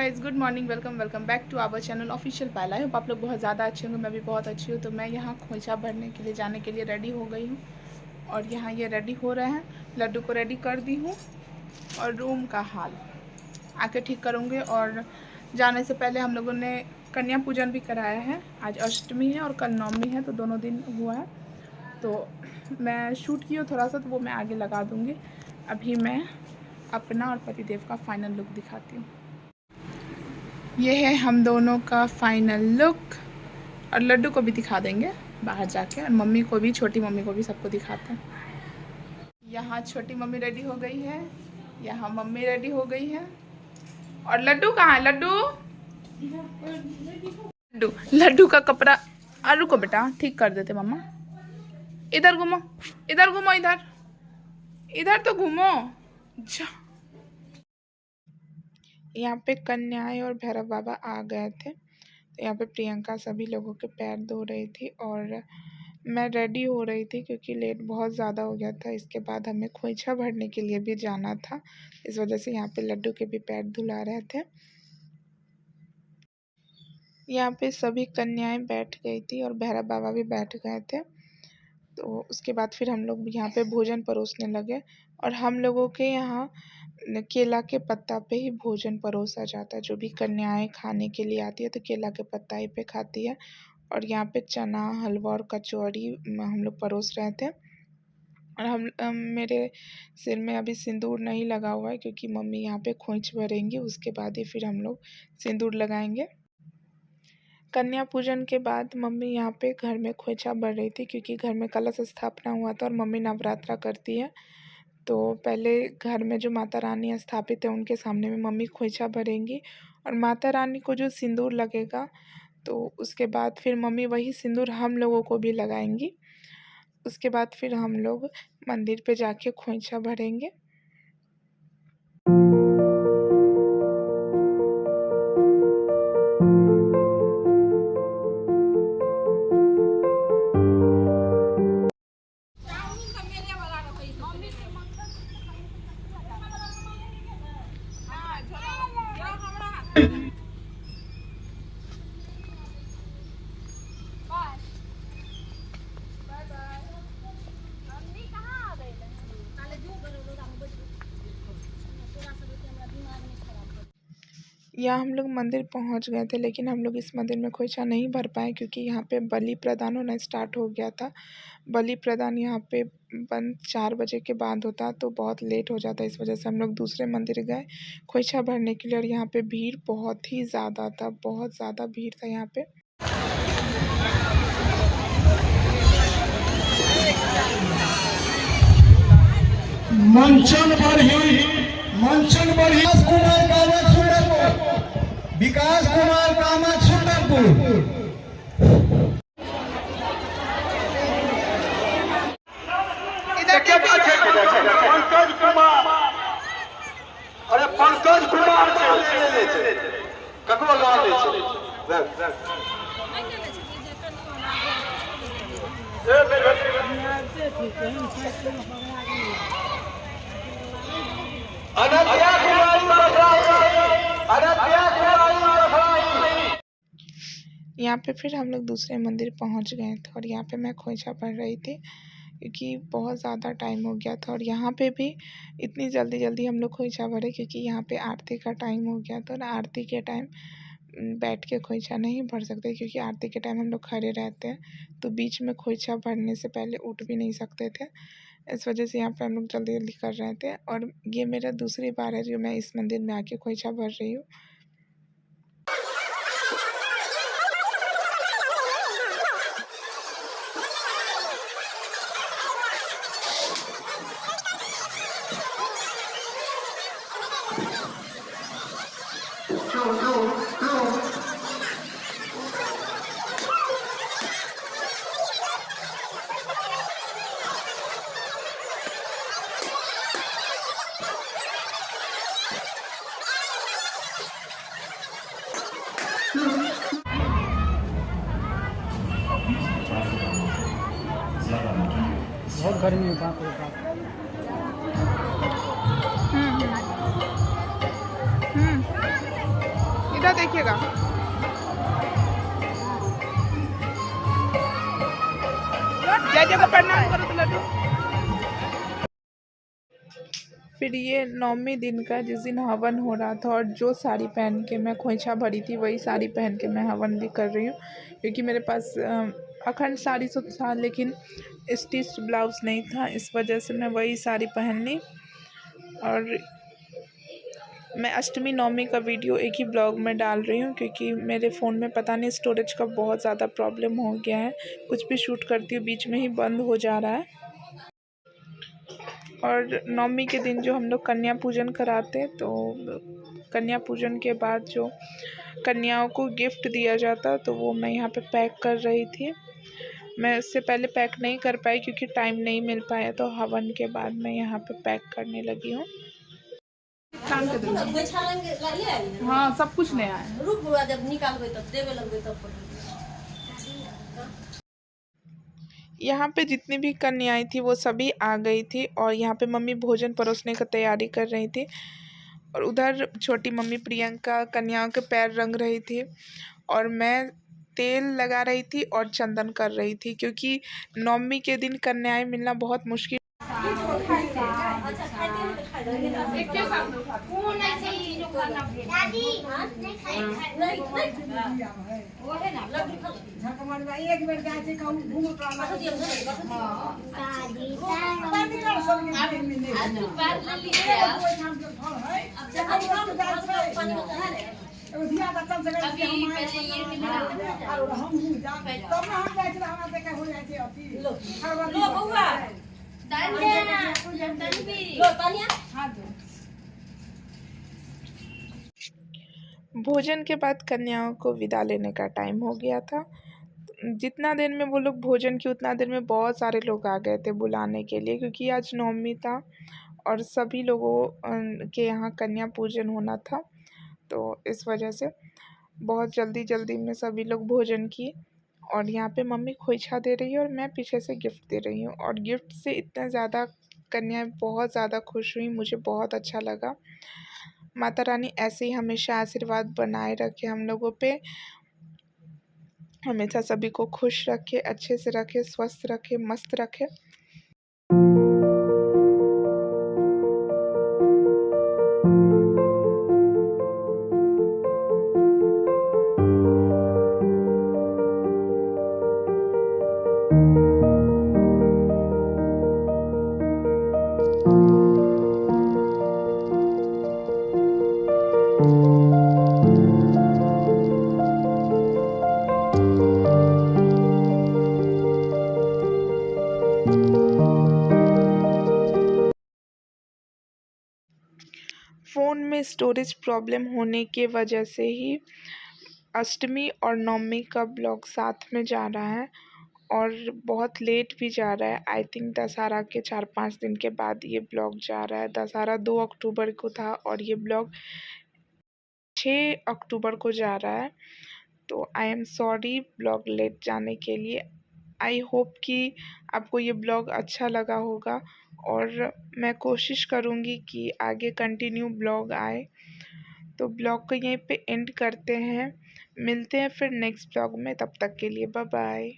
Guys, good morning. Welcome back to our channel official Payal. I hope आप लोग बहुत ज़्यादा अच्छे होंगे। मैं भी बहुत अच्छी हूँ। तो मैं यहाँ खोइचा भरने के लिए जाने के लिए रेडी हो गई हूँ और यहाँ ये रेडी हो रहे हैं। लड्डू को रेडी कर दी हूँ और रूम का हाल आके ठीक करूँगी। और जाने से पहले हम लोगों ने कन्या पूजन भी कराया है। आज अष्टमी है और कल नवमी है, तो दोनों दिन हुआ है। तो मैं शूट की हूँ थोड़ा सा, तो वो मैं आगे लगा दूँगी। अभी मैं अपना और पतिदेव का फाइनल लुक दिखाती हूँ। ये है हम दोनों का फाइनल लुक, और लड्डू को भी दिखा देंगे बाहर जाके, और मम्मी को भी, छोटी मम्मी को भी, सबको दिखाते हैं। यहाँ छोटी मम्मी रेडी हो गई है, यहाँ मम्मी रेडी हो गई है। और लड्डू कहाँ है? लड्डू लड्डू लड्डू का कपड़ा रुको बेटा, ठीक कर देते मम्मा। इधर घूमो, इधर घूमो, इधर इधर तो घूमो। यहाँ पे कन्याएं और भैरव बाबा आ गए थे। तो यहाँ पे प्रियंका सभी लोगों के पैर धो रही थी और मैं रेडी हो रही थी क्योंकि लेट बहुत ज़्यादा हो गया था। इसके बाद हमें खोइचा भरने के लिए भी जाना था, इस वजह से यहाँ पे लड्डू के भी पैर धुला रहे थे। यहाँ पे सभी कन्याएं बैठ गई थी और भैरव बाबा भी बैठ गए थे। तो उसके बाद फिर हम लोग यहाँ पे भोजन परोसने लगे। और हम लोगों के यहाँ केला के पत्ता पे ही भोजन परोसा जाता है। जो भी कन्याएं खाने के लिए आती है तो केला के पत्ता ही पे खाती है। और यहाँ पे चना, हलवा और कचौड़ी हम लोग परोस रहे थे। और मेरे सिर में अभी सिंदूर नहीं लगा हुआ है क्योंकि मम्मी यहाँ पे खोइच भरेंगी, उसके बाद ही फिर हम लोग सिंदूर लगाएंगे। कन्या पूजन के बाद मम्मी यहाँ पे घर में खोइचा भर रही थी क्योंकि घर में कलश स्थापना हुआ था और मम्मी नवरात्रा करती है। तो पहले घर में जो माता रानी स्थापित है उनके सामने में मम्मी खोइचा भरेंगी और माता रानी को जो सिंदूर लगेगा तो उसके बाद फिर मम्मी वही सिंदूर हम लोगों को भी लगाएंगी। उसके बाद फिर हम लोग मंदिर पे जाके खोइचा भरेंगे। यहाँ हम लोग मंदिर पहुँच गए थे, लेकिन हम लोग इस मंदिर में खोइचा नहीं भर पाए क्योंकि यहाँ पे बलि प्रदान होना स्टार्ट हो गया था। बलि प्रदान यहाँ पे बंद 4 बजे के बाद होता, तो बहुत लेट हो जाता। इस वजह से हम लोग दूसरे मंदिर गए खोइचा भरने के लिए। और यहाँ पे भीड़ बहुत ही ज़्यादा था, बहुत ज़्यादा भीड़ था यहाँ पे। मंचन बढ़ी विकास कुमार कामत सुंदरपुर। पंकज कुमार, अरे पंकज कुमार ककरो गाँव यहाँ पे फिर हम लोग दूसरे मंदिर पहुँच गए थे और यहाँ पे मैं खोइचा भर रही थी क्योंकि बहुत ज़्यादा टाइम हो गया था। और यहाँ पे भी इतनी जल्दी हम लोग खोइचा भरे क्योंकि यहाँ पे आरती का टाइम हो गया था। और आरती के टाइम बैठ के खोइचा नहीं भर सकते क्योंकि आरती के टाइम हम लोग खड़े रहते हैं, तो बीच में खोइचा भरने से पहले उठ भी नहीं सकते थे। इस वजह से यहाँ पे हम लोग जल्दी कर रहे थे। और ये मेरा दूसरी बार है जो मैं इस मंदिर में आके खोइचा भर रही हूँ। बहुत गर्मी है, बाप रे बाप। उल्टा देखिएगा। जय जय को प्रणाम करो तो लड्डू। फिर ये 9वें दिन का जिस दिन हवन हो रहा था, और जो साड़ी पहन के मैं खोइछा भरी थी वही साड़ी पहन के मैं हवन भी कर रही हूँ, क्योंकि मेरे पास अखंड साड़ी तो था लेकिन स्टिच ब्लाउज नहीं था, इस वजह से मैं वही साड़ी पहन ली। और मैं अष्टमी नवमी का वीडियो एक ही ब्लॉग में डाल रही हूँ, क्योंकि मेरे फ़ोन में पता नहीं स्टोरेज का बहुत ज़्यादा प्रॉब्लम हो गया है, कुछ भी शूट करती हूँ बीच में ही बंद हो जा रहा है। और नवमी के दिन जो हम लोग कन्या पूजन कराते हैं, तो कन्या पूजन के बाद जो कन्याओं को गिफ्ट दिया जाता, तो वो मैं यहाँ पे पैक कर रही थी। मैं उससे पहले पैक नहीं कर पाई क्योंकि टाइम नहीं मिल पाया, तो हवन के बाद मैं यहाँ पे पैक करने लगी हूँ। हाँ, सब कुछ नया है। रुक जब निकालबे तब देवे लगबे तब। यहाँ पे जितनी भी कन्याएं थी वो सभी आ गई थी, और यहाँ पे मम्मी भोजन परोसने का तैयारी कर रही थी, और उधर छोटी मम्मी प्रियंका कन्याओं के पैर रंग रही थी, और मैं तेल लगा रही थी और चंदन कर रही थी, क्योंकि नवमी के दिन कन्याएं मिलना बहुत मुश्किल। भोजन के बाद कन्याओं को विदा लेने का टाइम हो गया था। जितना देर में वो लोग भोजन की, उतना देर में बहुत सारे लोग आ गए थे बुलाने के लिए, क्योंकि आज नवमी था और सभी लोगों के यहाँ कन्या पूजन होना था, तो इस वजह से बहुत जल्दी जल्दी में सभी लोग भोजन किए। और यहाँ पे मम्मी खोइछा दे रही है और मैं पीछे से गिफ्ट दे रही हूँ, और गिफ्ट से इतना ज़्यादा कन्याएं बहुत ज़्यादा खुश हुई, मुझे बहुत अच्छा लगा। माता रानी ऐसे ही हमेशा आशीर्वाद बनाए रखे हम लोगों पे, हमेशा सभी को खुश रखे, अच्छे से रखे, स्वस्थ रखे, मस्त रखे। फ़ोन में स्टोरेज प्रॉब्लम होने के वजह से ही अष्टमी और नवमी का ब्लॉग साथ में जा रहा है, और बहुत लेट भी जा रहा है। आई थिंक दशहरा के 4-5 दिन के बाद ये ब्लॉग जा रहा है। दशहरा 2 अक्टूबर को था और ये ब्लॉग 6 अक्टूबर को जा रहा है, तो I am sorry blog late जाने के लिए। आई होप कि आपको ये ब्लॉग अच्छा लगा होगा, और मैं कोशिश करूँगी कि आगे कंटिन्यू ब्लॉग आए। तो ब्लॉग को यहीं पे एंड करते हैं, मिलते हैं फिर नेक्स्ट ब्लॉग में, तब तक के लिए बाय बाय।